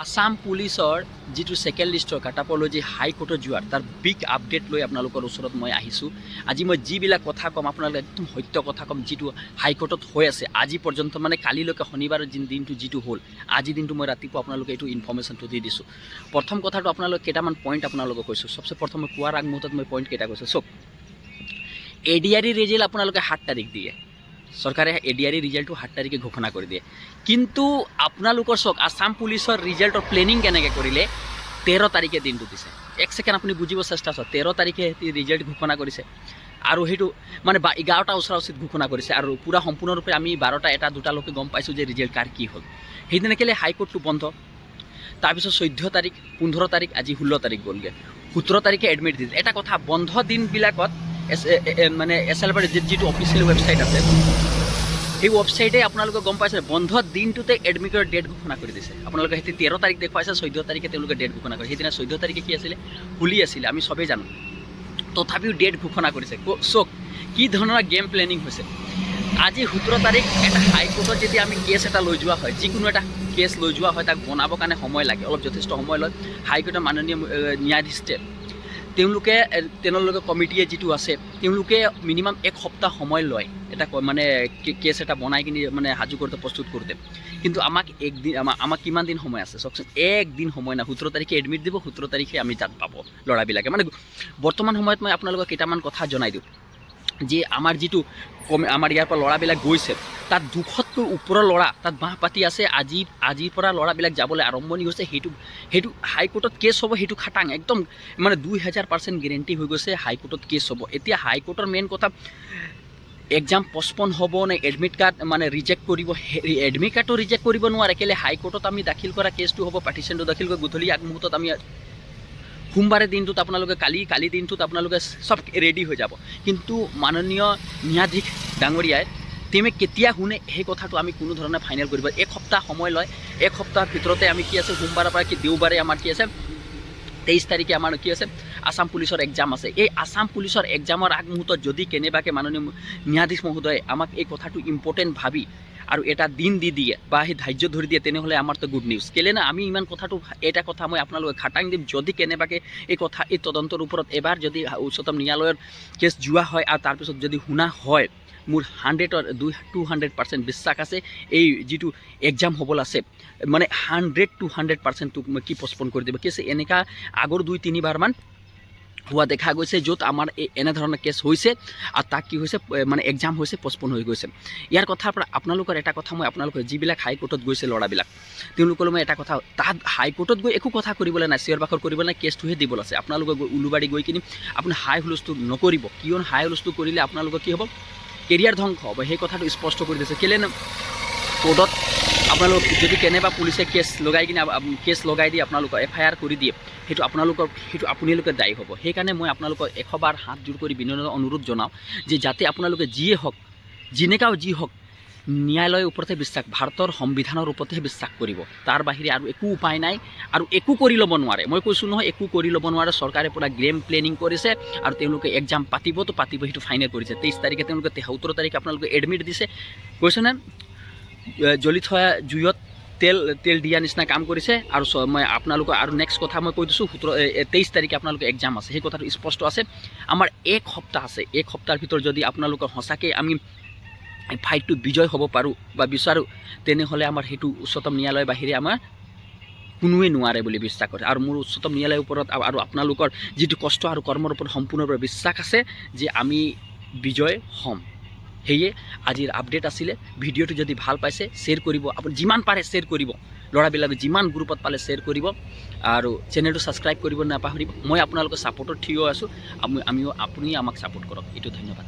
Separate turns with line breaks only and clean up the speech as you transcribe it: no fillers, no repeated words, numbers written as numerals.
আসাম পুলিচৰ যিটো ছেকেণ্ড লিষ্টৰ কাটাপলৈ যি হাইকোৰ্টত যোৱাৰ তাৰ বিগ আপডেট লৈ আপোনালোকৰ ওচৰত মই আহিছোঁ। আজি মই যিবিলাক কথা ক'ম আপোনালোকে একদম সত্য কথা ক'ম, যিটো হাইকোৰ্টত হৈ আছে আজি পৰ্যন্ত, মানে কালিলৈকে শনিবাৰৰ দিনটো যিটো হ'ল, আজি দিনটো মই ৰাতিপুৱা আপোনালোকে এইটো ইনফৰ্মেশ্যনটো দি দিছোঁ। প্ৰথম কথাটো আপোনালোকে কেইটামান পইণ্ট আপোনালোকক কৈছোঁ। চবচে প্ৰথম মই কোৱাৰ আগমুহূৰ্তত মই পইণ্ট কেইটা কৈছোঁ। চাওক, ADRE ৰিজাল্ট আপোনালোকে 7 তাৰিখ দিয়ে, চৰকাৰে ADRE ৰিজাল্টটো 7 তাৰিখে ঘোষণা কৰি দিয়ে। কিন্তু আপোনালোকৰ চাওক, আসাম পুলিচৰ ৰিজাল্টৰ প্লেনিং কেনেকৈ কৰিলে 13 তাৰিখে দিনটো দিছে। এক ছেকেণ্ড আপুনি বুজিব চেষ্টা কৰক। 13 তাৰিখে ৰিজাল্ট ঘোষণা কৰিছে আৰু সেইটো মানে 11টা ওচৰা উচিত ঘোষণা কৰিছে আৰু পূৰা সম্পূৰ্ণৰূপে আমি 12টা 1টা 2টালৈকে গম পাইছোঁ যে ৰিজাল্ট কাৰ কি হ'ল। সেইদিনা কেলৈ হাইকোৰ্টটো বন্ধ। তাৰপিছত 14 তাৰিখ, 15 তাৰিখ, আজি 16 তাৰিখ গ'লগৈ। 17 তাৰিখে এডমিট দিলে। এটা কথা, বন্ধ দিনবিলাকত মানে SLR যিটো অফিচিয়েল ৱেবছাইট আছে, সেই ৱেবছাইটে আপোনালোকে গম পাইছে বন্ধ দিনটোতে এডমিটৰ ডেট ঘোষণা কৰি দিছে। আপোনালোকে সেই 13 তাৰিখ দেখুৱাইছে, 14 তাৰিখে তেওঁলোকে ডেট ঘোষণা কৰে। সেইদিনা 14 তাৰিখে কি আছিলে, হোলী আছিলে, আমি চবেই জানো। তথাপিও ডেট ঘোষণা কৰিছে। চক কি ধৰণৰ গেম প্লেনিং হৈছে। আজি 17 তাৰিখ এটা হাইকোৰ্টত যেতিয়া আমি কেছ এটা লৈ যোৱা হয়, যিকোনো এটা কেছ লৈ যোৱা হয়, তাক বনাবৰ কাৰণে সময় লাগে, অলপ যথেষ্ট সময় লয়। হাইকোৰ্টৰ মাননীয় ন্যায়াধীশে তেওঁলোকে কমিটিয়ে যিটো আছে, তেওঁলোকে মিনিমাম 1 সপ্তাহ সময় লয় এটা মানে কেছ এটা বনাই কিনি মানে সাজু কৰোঁতে, প্ৰস্তুত কৰোঁতে। কিন্তু আমাক কিমান দিন সময় আছে চাওকচোন, 1 দিন সময় নাই। 17 তাৰিখে এডমিট দিব, 17 তাৰিখে আমি তাত পাব ল'ৰাবিলাকে। মানে বৰ্তমান সময়ত মই আপোনালোকক কেইটামান কথা জনাই দিওঁ যে আমাৰ যিটো আমাৰ ইয়াৰ পৰা ল'ৰাবিলাক গৈছে, তাত 200তকৈ ওপৰৰ ল'ৰা তাত বাহ পাতি আছে। আজিৰ পৰা ল'ৰাবিলাক যাবলৈ আৰম্ভণি হৈছে। সেইটো হাইকোৰ্টত কেছ হ'ব, সেইটো খাটাং একদম মানে 2000% গেৰেণ্টি হৈ গৈছে হাইকোৰ্টত কেছ হ'ব। এতিয়া হাইকোৰ্টৰ মেইন কথা, এক্সাম পষ্টপন হ'ব নে এডমিট কাৰ্ড মানে ৰিজেক্ট কৰিব। এডমিট কাৰ্ডটো ৰিজেক্ট কৰিব নোৱাৰে, কেলৈ হাইকোৰ্টত আমি দাখিল কৰা কেছটো হ'ব, পাৰ্টিশ্যনটো দাখিল কৰি গধূলি আগমুহূৰ্তত আমি সোমবাৰে দিনটোত আপোনালোকে কালি দিনটোত আপোনালোকে চব ৰেডি হৈ যাব। কিন্তু মাননীয় ন্যায়াধীশ ডাঙৰীয়াই তেওঁ কেতিয়া শুনে সেই কথাটো আমি কোনো ধৰণে ফাইনেল কৰিব। 1 সপ্তাহ সময় লয়। 1 সপ্তাহৰ ভিতৰতে আমি কি আছে, সোমবাৰৰ পৰা কি দেওবাৰে আমাৰ কি আছে, 23 তাৰিখে আমাৰ কি আছে, আসাম পুলিচৰ এক্সাম আছে। এই আসাম পুলিচৰ এক্সামৰ আগমুহূৰ্তত যদি কেনেবাকৈ মাননীয় ন্যায়াধীশ মহোদয়ে আমাক এই কথাটো ইম্পৰ্টেণ্ট ভাবি আৰু এটা দিন দি দিয়ে বা সেই ধাৰ্য ধৰি দিয়ে, তেনেহ'লে আমাৰতো গুড নিউজ। কেলৈ না আমি ইমান কথাটো, এটা কথা মই আপোনালোকে খাটাং দিম, যদি কেনেবাকৈ এই তদন্তৰ ওপৰত এবাৰ যদি উচ্চতম ন্যায়ালয়ৰ কেছ যোৱা হয় আৰু তাৰপিছত যদি শুনা হয়, মোৰ 200% বিশ্বাস আছে এই যিটো এক্সাম হ'বলৈ আছে, মানে 100 to 100% কি পষ্টপন কৰি দিব। কেছ এনেকুৱা আগৰ 2-3 বাৰমান হোৱা দেখা গৈছে, য'ত আমাৰ এনেধৰণৰ কেছ হৈছে আৰু তাক কি হৈছে, মানে এক্সাম হৈছে, পষ্টপন হৈ গৈছে। ইয়াৰ কথাৰ পৰা আপোনালোকৰ এটা কথা মই আপোনালোকে যিবিলাক হাইকোৰ্টত গৈছে ল'ৰাবিলাক, তেওঁলোকলৈ মই এটা কথা, তাত হাইকোৰ্টত গৈ একো কথা কৰিবলৈ নাই, চিঞৰ বাখৰ কৰিবলৈ নাই, কেছটোহে দিবলৈ আছে। আপোনালোকে উলুবাৰী গৈ কিনি আপুনি হাই হুলস্থুল নকৰিব, কিয়নো হাই হুলস্থুল কৰিলে আপোনালোকৰ কি হ'ব, কেৰিয়াৰ ধ্বংস হ'ব। সেই কথাটো স্পষ্ট কৰি দিছে। কেলৈ কোৰ্টত আপোনালোক যদি কেনেবা পুলিচে কেছ লগাই দিয়ে, আপোনালোকক FIR কৰি দিয়ে, সেইটো আপোনালোকে দায়ী হ'ব। সেইকাৰণে মই আপোনালোকক 100 বাৰ হাত জোৰ কৰি বিনম্ৰ অনুৰোধ জনাওঁ যে যাতে আপোনালোকে যিয়ে হওক, যেনেকাও যি হওক, ন্যায়ালয়ৰ ওপৰতহে বিশ্বাস, ভাৰতৰ সংবিধানৰ ওপৰতহে বিশ্বাস কৰিব। তাৰ বাহিৰে আৰু একো উপায় নাই আৰু একো কৰি ল'ব নোৱাৰে। মই কৈছোঁ নহয়, একো কৰি ল'ব নোৱাৰে। চৰকাৰে পূৰা গেম প্লেনিং কৰিছে আৰু তেওঁলোকে এক্সাম পাতিব, সেইটো ফাইনেল কৰিছে। 23 তাৰিখে তেওঁলোকে 17 তাৰিখে আপোনালোকে এডমিট দিছে। কৈছেনে, জ্বলি থোৱা জুইত তেল দিয়া নিচিনা কাম কৰিছে। আৰু মই আপোনালোকক আৰু নেক্সট কথা মই কৈ দিছোঁ, 23 তাৰিখে আপোনালোকে এক্সাম আছে, সেই কথাটো স্পষ্ট আছে। আমাৰ 1 সপ্তাহ আছে। 1 সপ্তাহৰ ভিতৰত যদি আপোনালোকৰ সঁচাকৈ আমি ফাইটটো বিজয় হ'ব পাৰোঁ বা বিচাৰোঁ, তেনেহ'লে আমাৰ সেইটো উচ্চতম ন্যায়ালয়ৰ বাহিৰে আমাৰ কোনোৱে নোৱাৰে বুলি বিশ্বাস কৰে। আৰু মোৰ উচ্চতম ন্যায়ালয়ৰ ওপৰত আৰু আপোনালোকৰ যিটো কষ্ট আৰু কৰ্মৰ ওপৰত সম্পূৰ্ণৰূপে বিশ্বাস আছে যে আমি বিজয় হ'ম। সেয়ে আজিৰ আপডেট আছিলে। ভিডিঅ'টো যদি ভাল পাইছে শ্বেয়াৰ কৰিব, আপুনি যিমান পাৰে শ্বেয়াৰ কৰিব, ল'ৰাবিলাকে যিমান গ্ৰুপত পালে শ্বেয়াৰ কৰিব আৰু চেনেলটো ছাবস্ক্ৰাইব কৰিব নাপাহৰিব। মই আপোনালোকৰ ছাপোৰ্টত থিয় আছোঁ, আপুনি আমাক ছাপোৰ্ট কৰক। এইটো ধন্যবাদ।